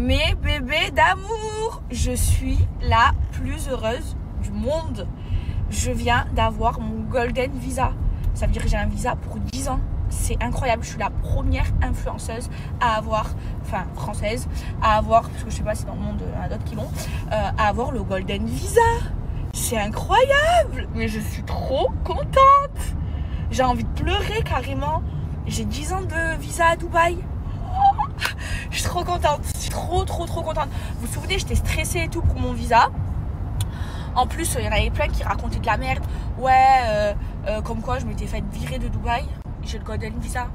Mes bébés d'amour, je suis la plus heureuse du monde. Je viens d'avoir mon Golden Visa. Ça veut dire que j'ai un visa pour 10 ans. C'est incroyable, je suis la première influenceuse à avoir, enfin française, à avoir, parce que je sais pas si dans le monde il y en a d'autres qui l'ont, à avoir le Golden Visa. C'est incroyable, mais je suis trop contente. J'ai envie de pleurer carrément. J'ai 10 ans de visa à Dubaï. Je suis trop contente, je suis trop contente. Vous vous souvenez, j'étais stressée et tout pour mon visa. En plus, il y en avait plein qui racontaient de la merde. Ouais, comme quoi je m'étais fait virer de Dubaï. J'ai le Golden Visa.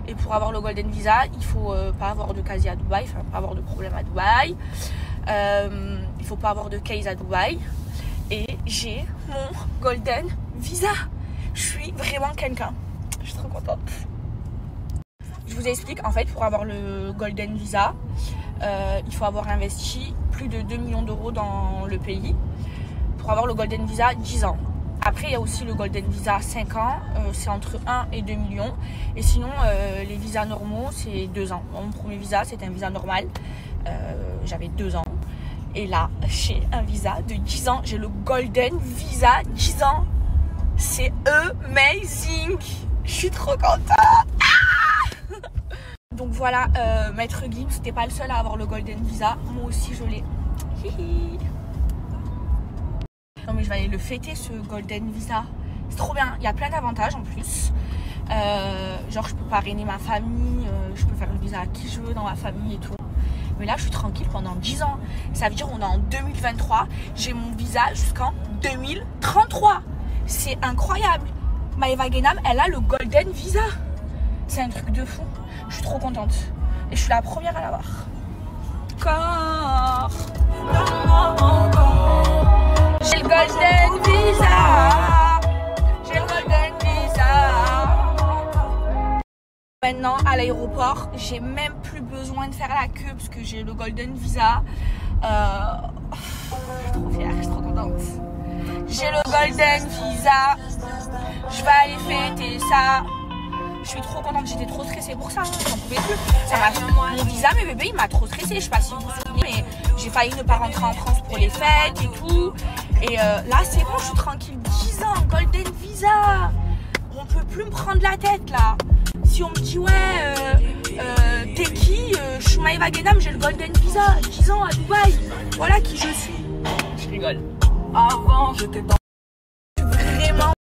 Et pour avoir le Golden Visa, il faut pas avoir de casier à Dubaï, enfin pas avoir de problème à Dubaï. Il faut pas avoir de case à Dubaï. Et j'ai mon Golden Visa. Je suis vraiment quelqu'un. Je suis trop contente. Je vous explique, en fait, pour avoir le Golden Visa, il faut avoir investi plus de 2 millions d'euros dans le pays. Pour avoir le Golden Visa, 10 ans. Après, il y a aussi le Golden Visa 5 ans, c'est entre 1 et 2 millions. Et sinon, les visas normaux, c'est 2 ans. Mon premier visa, c'était un visa normal. J'avais 2 ans. Et là, j'ai un visa de 10 ans. J'ai le Golden Visa 10 ans. C'est amazing. Je suis trop contente. Donc voilà, Maître Gims, c'était pas le seul à avoir le Golden Visa. Moi aussi, je l'ai. Non mais je vais aller le fêter, ce Golden Visa. C'est trop bien, il y a plein d'avantages en plus. Genre je peux parrainer ma famille, je peux faire le visa à qui je veux dans ma famille et tout. Mais là je suis tranquille pendant 10 ans. Ça veut dire qu'on est en 2023, j'ai mon visa jusqu'en 2033. C'est incroyable. Maeva Guénam, elle a le Golden Visa. C'est un truc de fou. Je suis trop contente. Et je suis la première à l'avoir. Encore. J'ai le Golden Visa. J'ai le Golden Visa. Maintenant, à l'aéroport, j'ai même plus besoin de faire la queue parce que j'ai le Golden Visa. Je suis trop fière, je suis trop contente. J'ai le Golden Visa. Je vais aller fêter ça. Je suis trop contente, j'étais trop stressée pour ça, j'en pouvais plus. Mon visa, mes bébés, il m'a trop stressée. Je sais pas si vous vous souvenez, mais j'ai failli ne pas rentrer en France pour les fêtes et tout. Et là, c'est bon, je suis tranquille. 10 ans, Golden Visa. On peut plus me prendre la tête là. Si on me dit, ouais, t'es qui? Je suis Maeva Guénam, j'ai le Golden Visa. 10 ans à Dubaï. Voilà qui je suis. Je rigole. Avant, j'étais dans. Vraiment.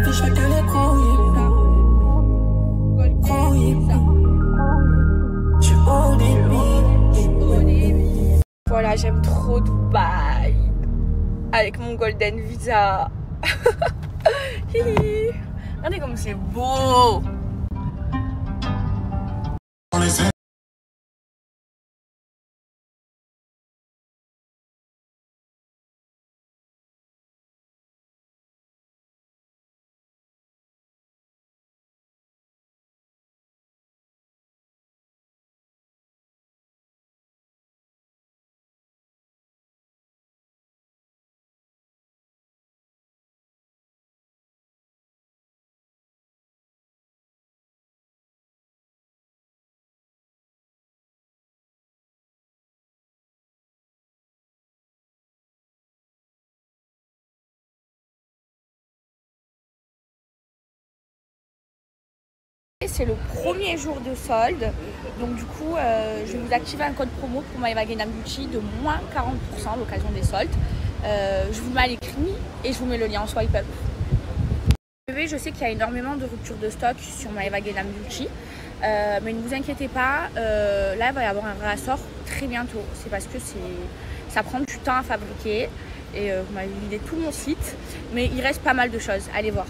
Je fais que les couilles. Je suis au débit. Voilà, j'aime trop Dubaï. Avec mon Golden Visa. Regardez comme c'est beau. C'est le premier jour de solde, donc du coup je vais vous activer un code promo pour Maeva Guénam Beauty de moins 40% à l'occasion des soldes. Je vous mets à l'écrit et je vous mets le lien en swipe up. Je sais qu'il y a énormément de ruptures de stock sur Maeva Guénam Beauty, mais ne vous inquiétez pas, là il va y avoir un réassort très bientôt. C'est parce que ça prend du temps à fabriquer Et vous m'avez vidé tout mon site. Mais il reste pas mal de choses. Allez voir.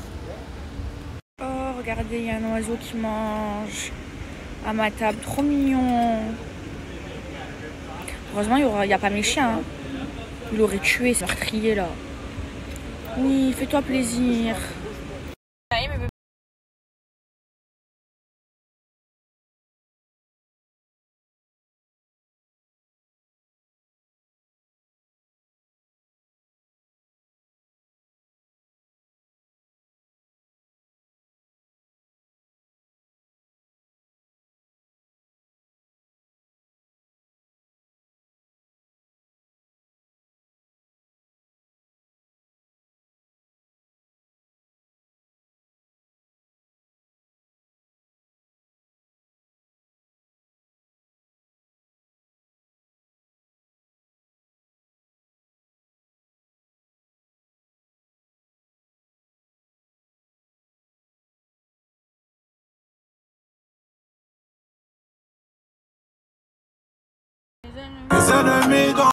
Oh, regardez, il y a un oiseau qui mange à ma table. Trop mignon. Heureusement, il n'y a pas mes chiens. Hein. Il aurait tué ce meurtrier là. Oui, fais-toi plaisir. Les ennemis dans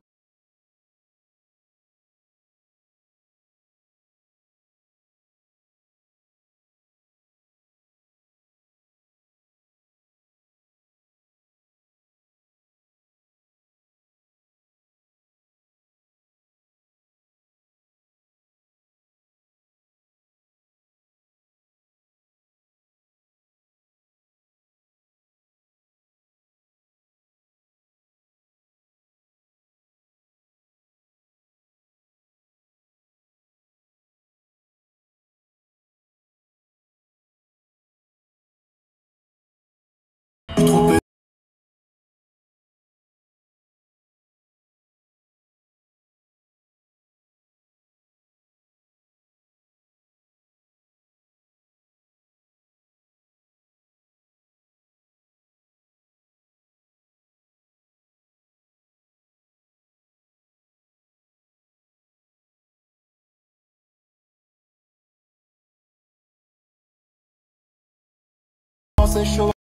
c'est chaud.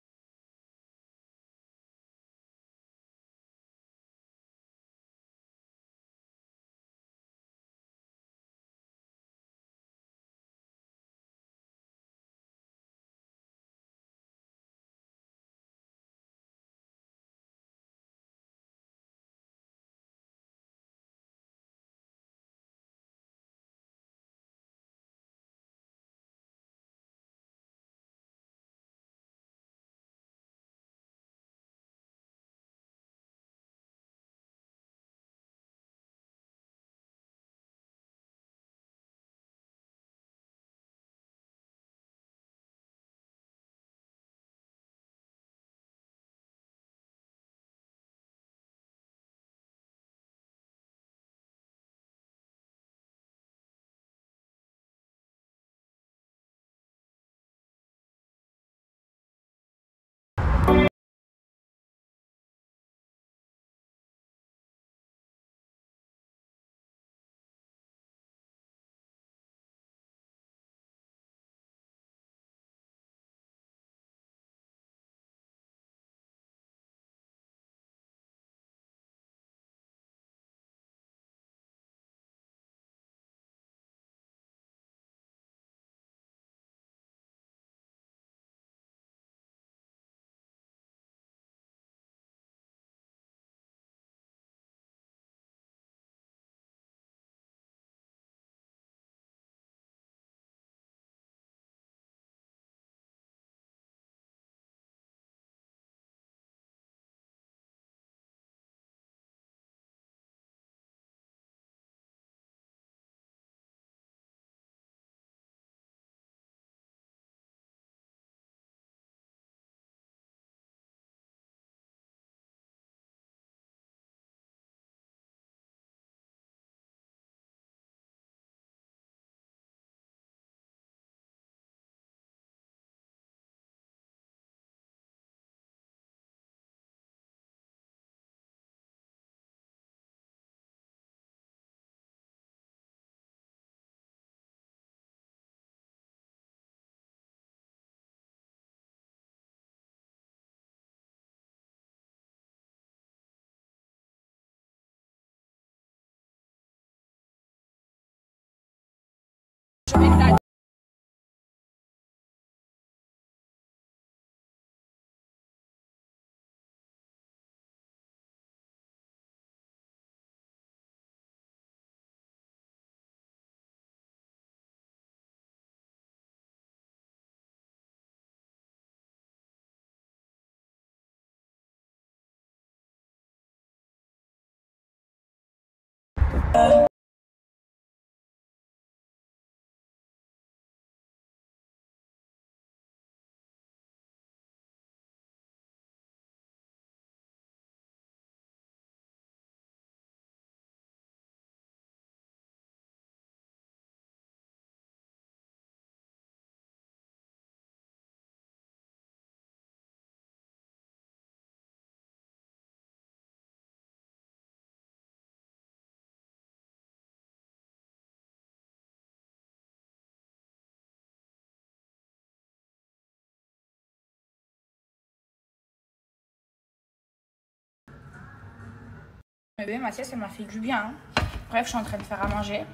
Mais bébé, ma sieste, elle m'a fait du bien. Hein. Bref, je suis en train de faire à manger.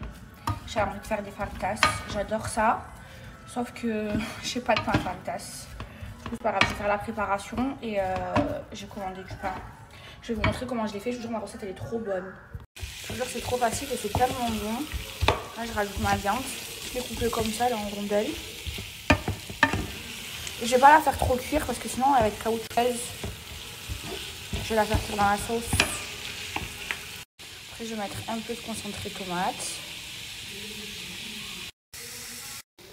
J'ai envie de faire des fajitas. J'adore ça. Sauf que je sais pas de pain fajitas. C'est pas grave, je vais faire la préparation et j'ai commandé du pain. Je vais vous montrer comment je l'ai fait. Je vous jure, ma recette, elle est trop bonne. Je vous jure, c'est trop facile et c'est tellement bon. Là, je rajoute ma viande. Je l'ai coupée comme ça, là, en rondelles. Je vais pas la faire trop cuire parce que sinon, elle va être caoutchouteuse. Je vais la faire cuire dans la sauce. Après, je vais mettre un peu de concentré tomate.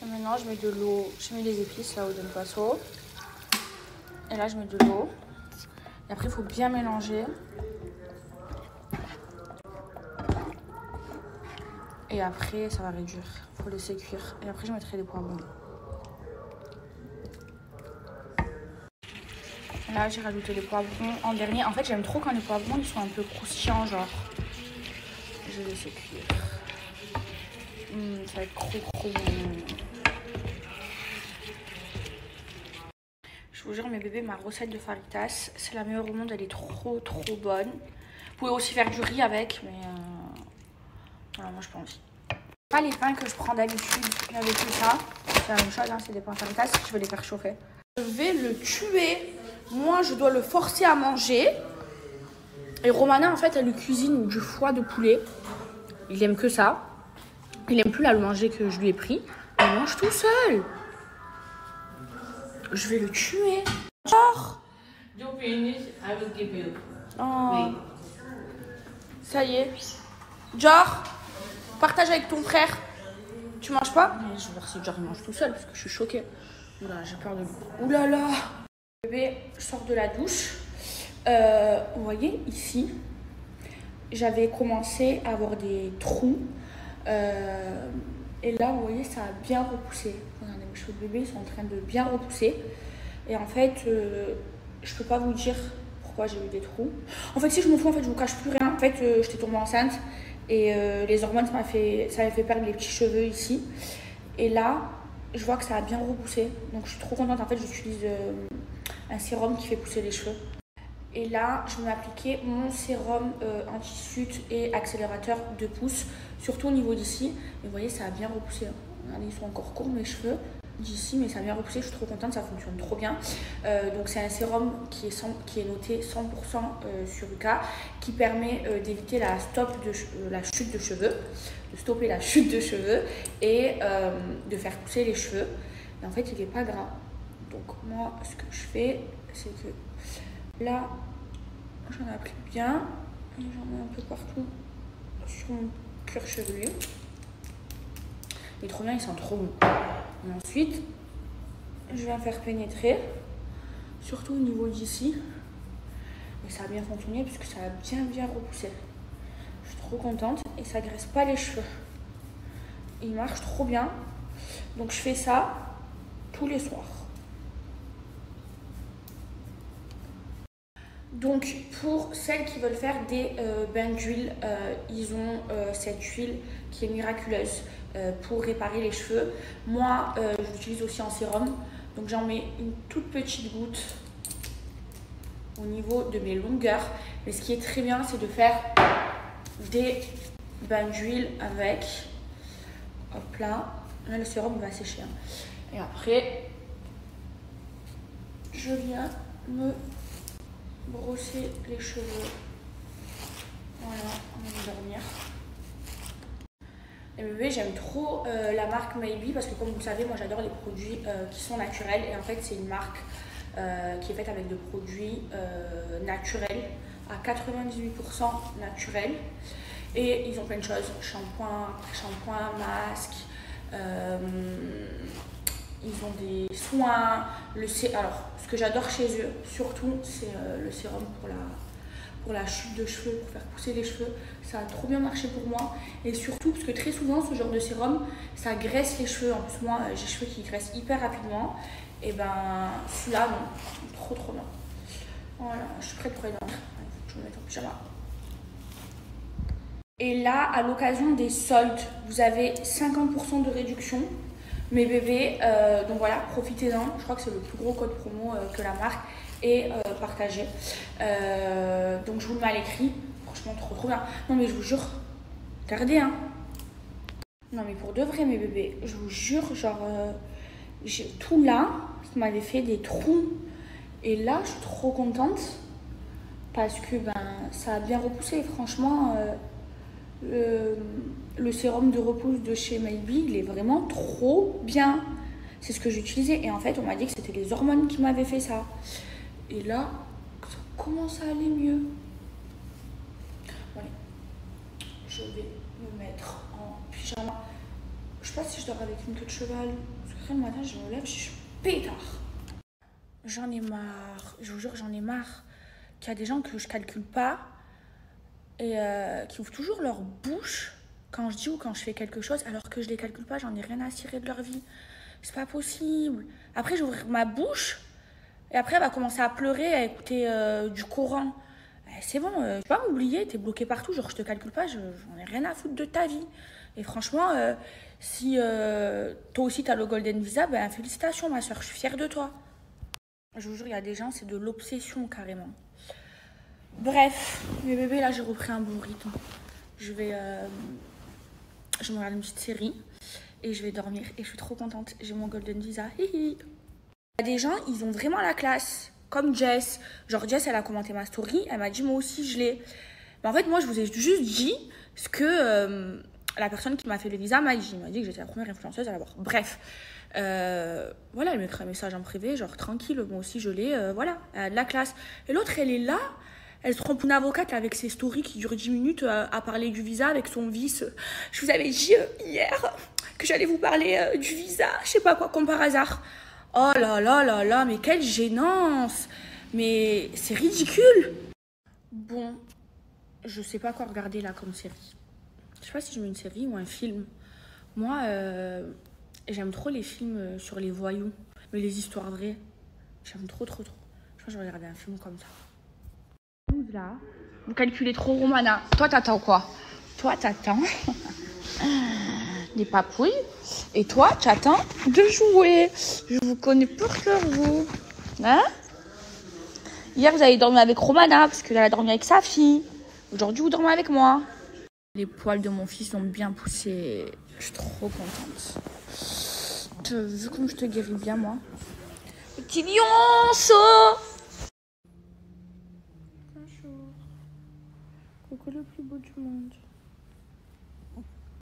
Et maintenant, je mets de l'eau. Je mets des épices là au Don Paso. Et là, je mets de l'eau. Et après, il faut bien mélanger. Et après, ça va réduire. Il faut laisser cuire. Et après, je mettrai les poivrons. Là, j'ai rajouté les poivrons en dernier. En fait, j'aime trop quand les poivrons ils sont un peu croustillants, genre. Je vais laisser cuire. Ça va être trop bon. Je vous jure, mes bébés, ma recette de fajitas, c'est la meilleure au monde. Elle est trop bonne. Vous pouvez aussi faire du riz avec, mais voilà, moi, je pas envie. Pas les pains que je prends d'habitude avec tout ça. C'est la même chose, hein, c'est des pains fajitas. Je vais les faire chauffer. Je vais le tuer. Moi, je dois le forcer à manger. Et Romana, en fait, elle lui cuisine du foie de poulet. Il aime que ça. Il aime plus la le manger que je lui ai pris. Il mange tout seul. Je vais le tuer. Genre. Oh. Ça y est. Genre, partage avec ton frère. Tu manges pas? Mais je vais voir si Genre il mange tout seul parce que je suis choquée. Oula, j'ai peur de lui. Oulala. Bébé, je sors de la douche. Vous voyez ici, j'avais commencé à avoir des trous. Et là, vous voyez, ça a bien repoussé. Regardez, mes cheveux de bébé sont en train de bien repousser. Et en fait, je peux pas vous dire pourquoi j'ai eu des trous. En fait, si je m'en fous, en fait, je vous cache plus rien. En fait, j'étais tombée enceinte et les hormones, ça m'a fait perdre les petits cheveux ici. Et là, je vois que ça a bien repoussé. Donc, je suis trop contente. En fait, j'utilise un sérum qui fait pousser les cheveux. Et là, je vais m'appliquer mon sérum anti-chute et accélérateur de pouce, surtout au niveau d'ici. Et vous voyez, ça a bien repoussé. Regardez, ils sont encore courts mes cheveux d'ici, mais ça a bien repoussé. Je suis trop contente, ça fonctionne trop bien. Donc, c'est un sérum qui est noté 100% sur UK, qui permet d'éviter la chute de cheveux, de stopper la chute de cheveux et de faire pousser les cheveux. Et en fait, il n'est pas gras. Donc, moi, ce que je fais, c'est que là, j'en applique bien et j'en mets un peu partout sur mon cuir chevelu. Il est trop bien, il sent trop bon. Et ensuite, je vais faire pénétrer, surtout au niveau d'ici. Et ça a bien fonctionné puisque ça a bien repoussé. Je suis trop contente et ça graisse pas les cheveux. Il marche trop bien. Donc je fais ça tous les soirs. Donc pour celles qui veulent faire des bains d'huile, ils ont cette huile qui est miraculeuse pour réparer les cheveux. Moi, je l'utilise aussi en sérum. Donc j'en mets une toute petite goutte au niveau de mes longueurs. Mais ce qui est très bien, c'est de faire des bains d'huile avec. Hop là. Là, le sérum va sécher. Hein. Et après, je viens me brosser les cheveux. Voilà, on va dormir. Et bébé, j'aime trop la marque Maybe parce que comme vous le savez, moi j'adore les produits qui sont naturels. Et en fait, c'est une marque qui est faite avec de produits naturels, à 98% naturels. Et ils ont plein de choses, shampoing, masque. Ils ont des soins. Alors, ce que j'adore chez eux, surtout, c'est le sérum pour la chute de cheveux, pour faire pousser les cheveux. Ça a trop bien marché pour moi. Et surtout, parce que très souvent, ce genre de sérum, ça graisse les cheveux. En plus, moi, j'ai les cheveux qui graissent hyper rapidement. Et ben, celui-là, non. Trop bien. Voilà, je suis prête pour aller dormir. Je vais me mettre en pyjama. Et là, à l'occasion des soldes, vous avez 50% de réduction. Mes bébés, donc voilà, profitez-en. Je crois que c'est le plus gros code promo que la marque est partagé. Donc je vous le mets à l'écrit. franchement trop bien. Non mais je vous jure, regardez hein. Non mais pour de vrai mes bébés, je vous jure, genre j'ai tout là, ça m'avait fait des trous. Et là je suis trop contente parce que ben ça a bien repoussé. Franchement le sérum de repousse de chez Maybe, il est vraiment trop bien. C'est ce que j'utilisais et en fait on m'a dit que c'était les hormones qui m'avaient fait ça. Et là ça commence à aller mieux. Allez, je vais me mettre en pyjama. Je sais pas si je dors avec une queue de cheval. Parce que le matin je me lève, je suis pétard. J'en ai marre, je vous jure j'en ai marre qu'il y a des gens que je calcule pas et qui ouvrent toujours leur bouche quand je dis ou quand je fais quelque chose alors que je les calcule pas, j'en ai rien à cirer de leur vie. C'est pas possible. Après je vais ouvrir ma bouche et après elle va commencer à pleurer, à écouter du Coran. C'est bon, tu vas m'oublier, t'es bloqué partout, genre je te calcule pas, j'en ai rien à foutre de ta vie. Et franchement, si toi aussi t'as le Golden Visa, ben félicitations ma soeur, je suis fière de toi. Je vous jure, il y a des gens, c'est de l'obsession carrément. Bref, mes bébés, là j'ai repris un bon rythme. Je me regarde une petite série et je vais dormir et je suis trop contente. J'ai mon Golden Visa. Hihi. Il y a des gens, ils ont vraiment la classe. Comme Jess. Genre Jess, elle a commenté ma story. Elle m'a dit, moi aussi, je l'ai. Mais en fait, moi, je vous ai juste dit ce que la personne qui m'a fait le visa m'a dit. Elle m'a dit que j'étais la première influenceuse à l'avoir. Bref. Voilà, elle m'écrit un message en privé. Genre, tranquille, moi aussi, je l'ai. Voilà, elle a de la classe. Et l'autre, elle est là. Elle se trompe une avocate avec ses stories qui durent 10 minutes à parler du visa avec son vice. Je vous avais dit hier que j'allais vous parler du visa. Je sais pas quoi, comme par hasard. Oh là là là là, mais quelle gênance! Mais c'est ridicule! Bon, je sais pas quoi regarder là comme série. Je sais pas si je mets une série ou un film. Moi, j'aime trop les films sur les voyous, mais les histoires vraies. J'aime trop. Je pense que je vais regarder un film comme ça. Là, vous calculez trop, Romana. Toi, t'attends quoi? Toi, t'attends des papouilles. Et toi, tu attends de jouer. Je vous connais pour que vous. Hein? Hier, vous avez dormi avec Romana parce qu'elle a dormi avec sa fille. Aujourd'hui, vous dormez avec moi. Les poils de mon fils ont bien poussé. Je suis trop contente. Vu comme je te guéris bien, moi. Petit lionceau! Bonjour. Coucou le plus beau du monde.